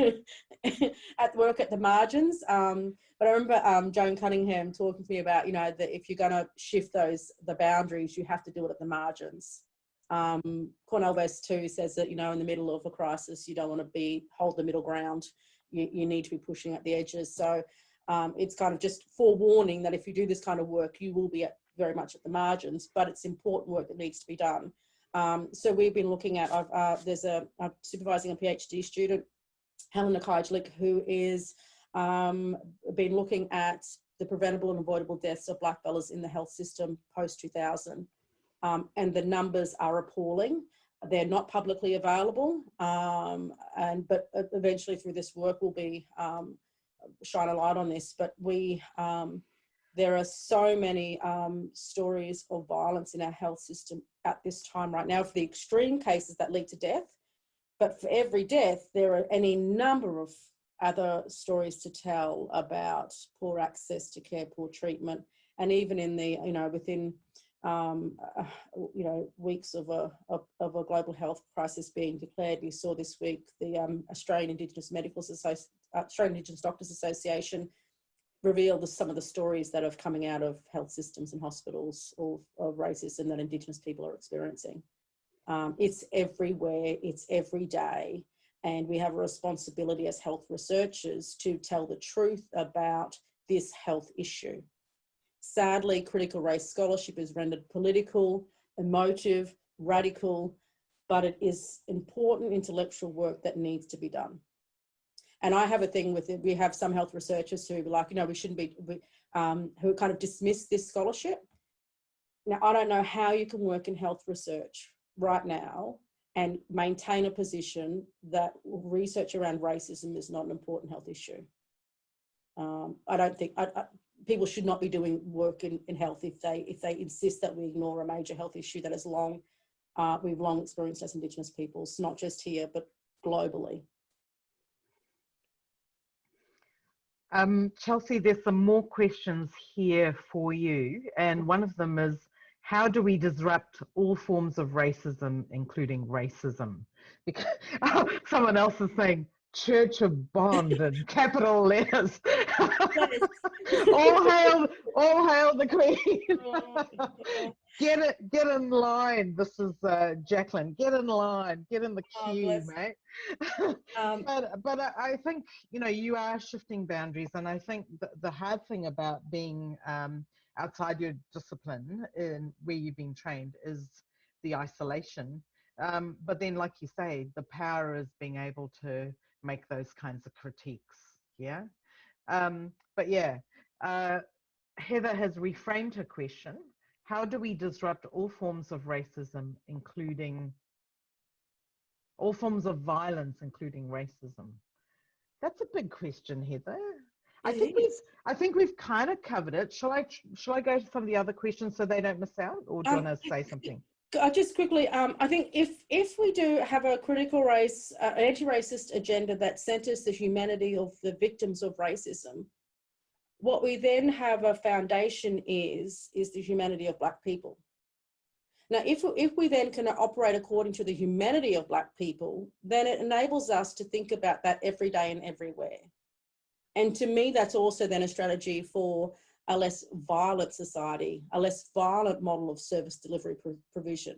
at work at the margins. But I remember Joan Cunningham talking to me about, that if you're going to shift the boundaries, you have to do it at the margins. Cornell verse 2 says that, in the middle of a crisis, you don't want to hold the middle ground. You need to be pushing at the edges. So it's kind of just forewarning that if you do this kind of work, you will be very much at the margins, but it's important work that needs to be done. So we've been looking at, I'm supervising a PhD student, Helena Kajlik, who is been looking at the preventable and avoidable deaths of Black fellas in the health system post-2000. And the numbers are appalling. They're not publicly available, but eventually through this work we'll be shine a light on this. But there are so many stories of violence in our health system at this time right now for the extreme cases that lead to death. But for every death, there are any number of other stories to tell about poor access to care, poor treatment, and even in the, within, weeks of a global health crisis being declared. We saw this week the Australian Indigenous Doctors Association reveal some of the stories that are coming out of health systems and hospitals of racism that Indigenous people are experiencing. It's everywhere, it's every day, and we have a responsibility as health researchers to tell the truth about this health issue. Sadly, critical race scholarship is rendered political, emotive, radical, but it is important intellectual work that needs to be done. And I have a thing with it. We have some health researchers who are like, we shouldn't be, who kind of dismiss this scholarship. Now, I don't know how you can work in health research right now and maintain a position that research around racism is not an important health issue. I don't think, people should not be doing work in health if they insist that we ignore a major health issue that we've long experienced as Indigenous peoples, not just here, but globally. Chelsea, there's some more questions here for you, and one of them is, how do we disrupt all forms of racism, including racism? Because someone else is saying, Church of Bond in capital letters. all hail the Queen. Get in line. This is Jacqueline. Get in line. Get in the queue, mate. But I think you are shifting boundaries, and I think the hard thing about being outside your discipline in where you've been trained is the isolation. But then, like you say, the power is being able to make those kinds of critiques. Yeah. But yeah, Heather has reframed her question. How do we disrupt all forms of racism, including all forms of violence, including racism? That's a big question, Heather. I think we've kind of covered it. Shall I go to some of the other questions so they don't miss out, or do you want to say something? Just quickly, I think if we do have a critical race, anti-racist agenda that centres the humanity of the victims of racism, what we then have a foundation is the humanity of Black people. Now, if we then can operate according to the humanity of Black people, then it enables us to think about that every day and everywhere. And to me, that's also then a strategy for a less violent society, a less violent model of service delivery provision.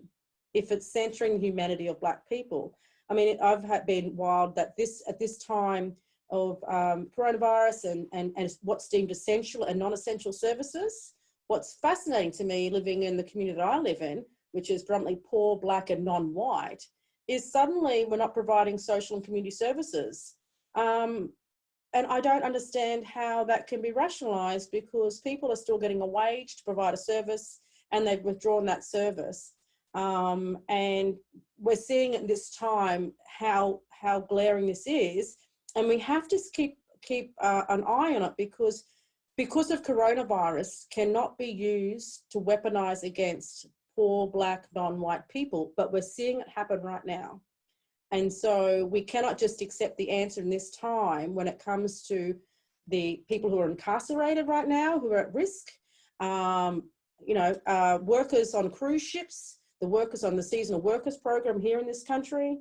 If it's centering the humanity of Black people, I mean, I've been wild that at this time of coronavirus and what's deemed essential and non-essential services, what's fascinating to me living in the community that I live in, which is predominantly poor, Black and non-white, is suddenly we're not providing social and community services. And I don't understand how that can be rationalised, because people are still getting a wage to provide a service and they've withdrawn that service. And we're seeing at this time how glaring this is. And we have to keep an eye on it, because of coronavirus cannot be used to weaponise against poor, Black, non-white people. But we're seeing it happen right now. And so we cannot just accept the answer in this time when it comes to the people who are incarcerated right now, who are at risk, workers on cruise ships, the workers on the seasonal workers program here in this country.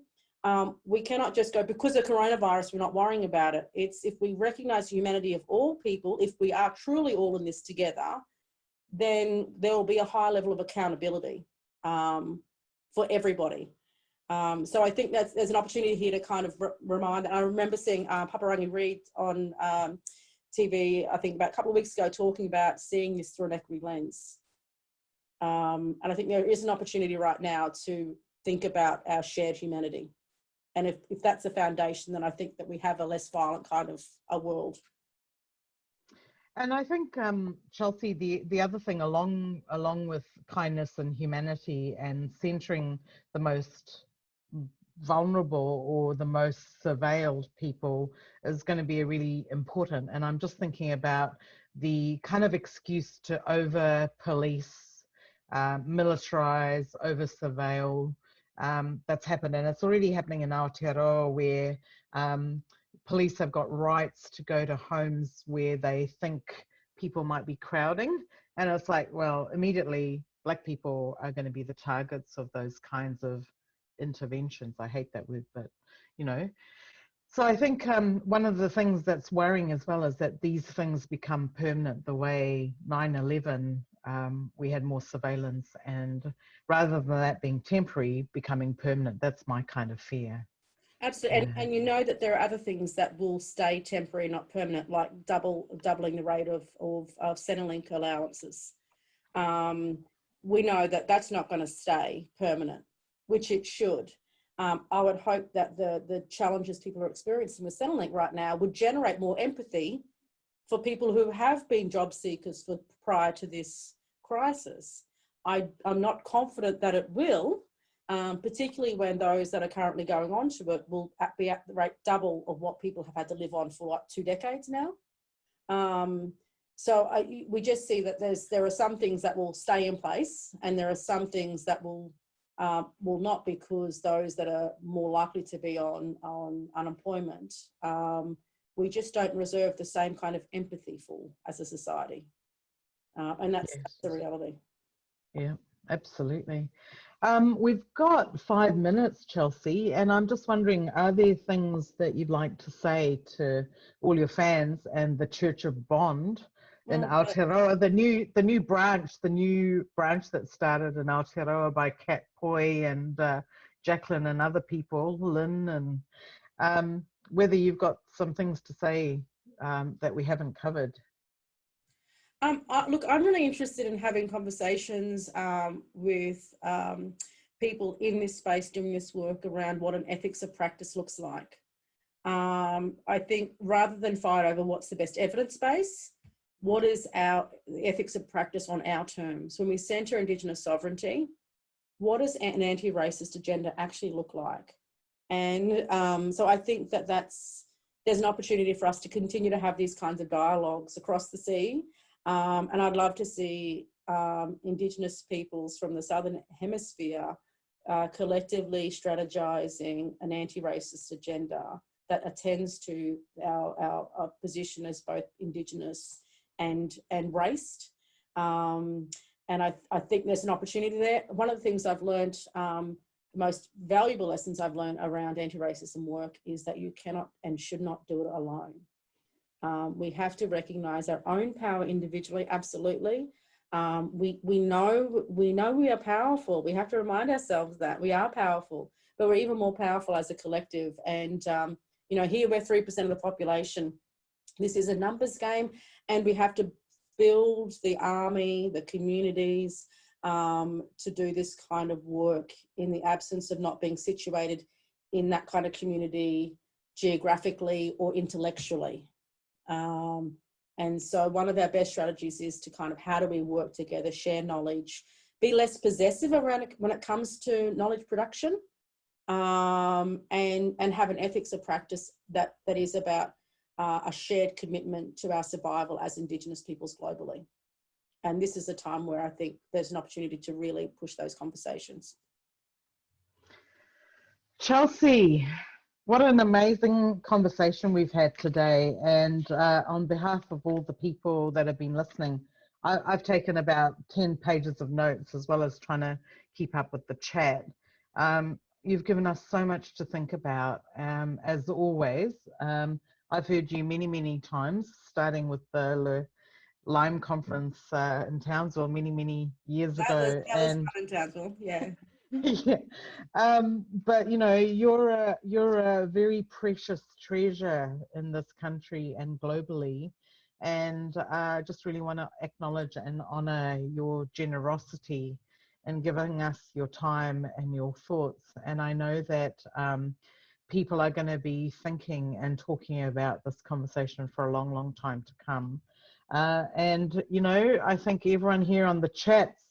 We cannot just go, because of coronavirus, we're not worrying about it. It's if we recognise the humanity of all people, if we are truly all in this together, then there will be a high level of accountability for everybody. So I think there's an opportunity here to kind of remind. I remember seeing Paparangi Reid on TV, I think about a couple of weeks ago, talking about seeing this through an equity lens. And I think there is an opportunity right now to think about our shared humanity. And if that's a foundation, then I think that we have a less violent kind of a world. And I think, Chelsea, the other thing along with kindness and humanity and centering the most vulnerable or the most surveilled people is going to be really important. And I'm just thinking about the kind of excuse to over police, militarize, over surveil that's happened. And it's already happening in Aotearoa, where police have got rights to go to homes where they think people might be crowding. And it's like, well, immediately Black people are going to be the targets of those kinds of interventions. I hate that word, but you know. So I think one of the things that's worrying as well is that these things become permanent. The way 9/11, we had more surveillance, and rather than that being temporary, becoming permanent. That's my kind of fear. Absolutely, and you know that there are other things that will stay temporary, not permanent, like doubling the rate of Centrelink allowances. We know that that's not going to stay permanent, which it should. I would hope that the challenges people are experiencing with Centrelink right now would generate more empathy for people who have been job seekers prior to this crisis. I'm not confident that it will. Particularly when those that are currently going on to it will be at the rate double of what people have had to live on for like 2 decades now. We just see that there are some things that will stay in place, and there are some things that will not, because those that are more likely to be on unemployment, we just don't reserve the same kind of empathy for as a society, and that's the reality. Yeah, absolutely. We've got 5 minutes, Chelsea, and I'm just wondering, are there things that you'd like to say to all your fans and the Church of Bond in Aotearoa, the new branch that started in Aotearoa by Kat Poi and Jacqueline and other people, Lynn, and whether you've got some things to say that we haven't covered. Look, I'm really interested in having conversations with people in this space doing this work around what an ethics of practice looks like. I think rather than fight over what's the best evidence base, what is our ethics of practice on our terms? When we centre Indigenous sovereignty, what does an anti-racist agenda actually look like? And so I think that there's an opportunity for us to continue to have these kinds of dialogues across the sea. And I'd love to see Indigenous peoples from the Southern Hemisphere collectively strategizing an anti-racist agenda that attends to our position as both Indigenous and raced. And I think there's an opportunity there. One of the things I've learned, the most valuable lessons I've learned around anti-racism work is that you cannot and should not do it alone. We have to recognise our own power individually, absolutely. We know we are powerful. We have to remind ourselves that we are powerful, but we're even more powerful as a collective. And, you know, here we're 3% of the population. This is a numbers game, and we have to build the army, the communities, to do this kind of work in the absence of not being situated in that kind of community geographically or intellectually. And so one of our best strategies is to kind of, how do we work together, share knowledge, be less possessive around it when it comes to knowledge production, and have an ethics of practice that is about a shared commitment to our survival as Indigenous peoples globally. And this is a time where I think there's an opportunity to really push those conversations. Chelsea, what an amazing conversation we've had today. And on behalf of all the people that have been listening, I've taken about 10 pages of notes, as well as trying to keep up with the chat. You've given us so much to think about, as always. I've heard you many, many times, starting with the Lyme conference in Townsville many years ago. That was fun in Townsville, yeah. Yeah. But you know, you're a very precious treasure in this country and globally, and I just really want to acknowledge and honor your generosity in giving us your time and your thoughts. And I know that people are going to be thinking and talking about this conversation for a long time to come. And, you know, I think everyone here on the chats,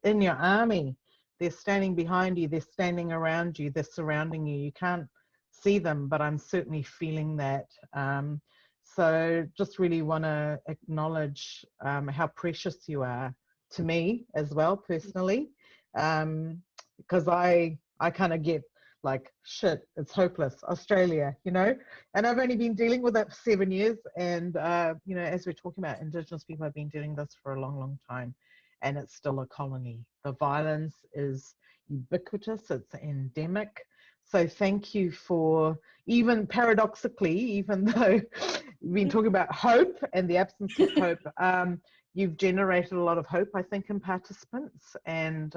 in your army, they're standing behind you, they're standing around you, they're surrounding you. You can't see them, but I'm certainly feeling that. So just really want to acknowledge how precious you are to me as well, personally, because I kind of get like, shit, it's hopeless, Australia, you know, and I've only been dealing with that for 7 years. And, you know, as we're talking about Indigenous people, I've been doing this for a long, long time, and it's still a colony. The violence is ubiquitous, it's endemic. So thank you for, even paradoxically, even though we've been talking about hope and the absence of hope, you've generated a lot of hope, I think, in participants. And,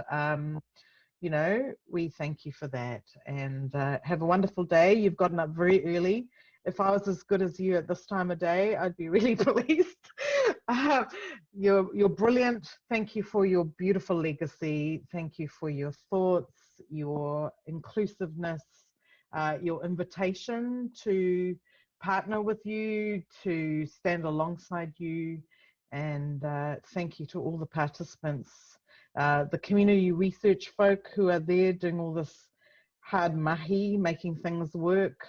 you know, we thank you for that. And have a wonderful day. You've gotten up very early. If I was as good as you at this time of day, I'd be really pleased. You're brilliant. Thank you for your beautiful legacy. Thank you for your thoughts, your inclusiveness, your invitation to partner with you, to stand alongside you. And thank you to all the participants, the community research folk who are there doing all this hard mahi, making things work,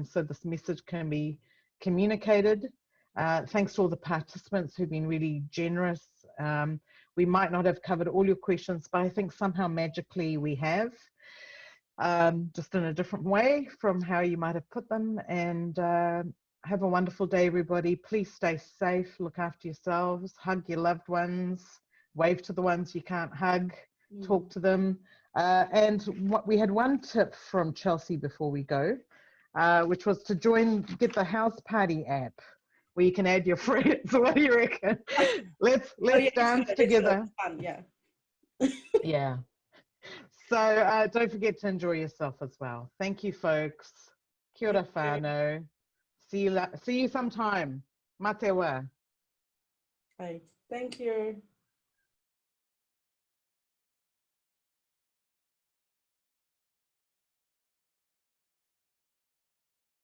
so this message can be communicated. Thanks to all the participants who've been really generous. We might not have covered all your questions, but I think somehow magically we have, just in a different way from how you might have put them. And have a wonderful day, everybody. Please stay safe, look after yourselves, hug your loved ones, wave to the ones you can't hug, talk to them. And what we had one tip from Chelsea before we go, which was to get the House Party app, where you can add your friends. What do you reckon? Let's dance together. Fun, yeah. Yeah. So don't forget to enjoy yourself as well. Thank you, folks. Kia ora whānau. See you sometime. Matewa. Hey, thank you.